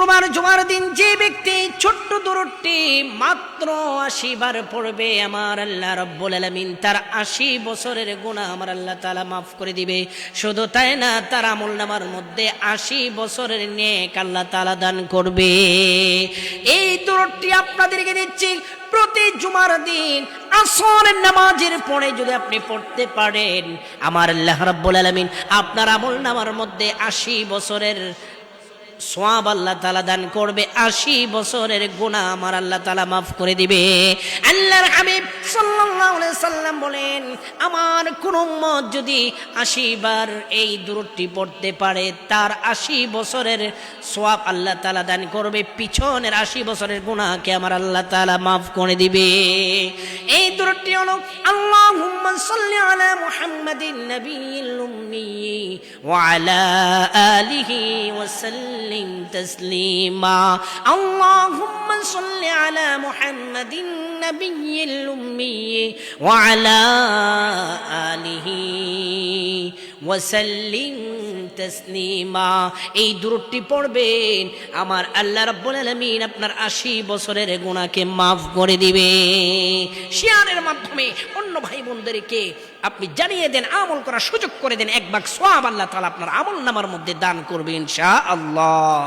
শুক্রবার জুমার দিন যে ব্যক্তি ছোট্ট দরুদটি মাত্র 80 বার পড়বে, আমার আল্লাহ রাব্বুল আলামিন তার 80 বছরের গুনাহ আমার আল্লাহ তাআলা মাফ করে দিবে। শুধু তাই না, তার আমলনামার মধ্যে 80 বছরের নেক আল্লাহ তাআলা দান করবে। এই দরুদটি আপনাদেরকে দিচ্ছি, প্রতি জুমার দিন আসরের নামাজের পরে যদি আপনি পড়তে পারেন, আমার আল্লাহ রাব্বুল আলামিন আপনার আমলনামার মধ্যে 80 বছরের সওয়াব আল্লাহ তাআলা দান করবে, 80 বছরের গুনাহ আমার আল্লাহ তাআলা মাফ করে দিবে। আল্লাহর হাবিব সাল্লাল্লাহু আলাইহি সাল্লাম বলেন, আমার কোন উম্মত যদি 80 বার এই দুরূদটি পড়তে পারে, তার 80 বছরের সওয়াব আল্লাহ তাআলা দান করবে, পিছনের 80 বছরের গুনাহকে আমার আল্লাহ তাআলা মাফ করে দিবে। এই দুরূদটি হলো আল্লাহুম্মা সাল্লি আলা মুহাম্মাদিন নাবিয়্যিল উম্মি ওয়া আলা আলিহি ওয়া সাল্লিম تسليما اللهم صل على محمد النبي الأمي وعلى آله وسلم تسليما। এই দুরূদটি পড়বেন, আমার আল্লাহ রাব্বুল আলামিন আপনার 80 বছরের গুনাহকে মাফ করে দিবে। শেয়ারের মাধ্যমে অন্য ভাই বোনদেরকে আপনি জানিয়ে দেন, আমল করার সুযোগ করে দেন। 1 ভাগ সওয়াব আল্লাহ তাআলা আপনার আমলনামার মধ্যে দান করবে ইনশাআল্লাহ।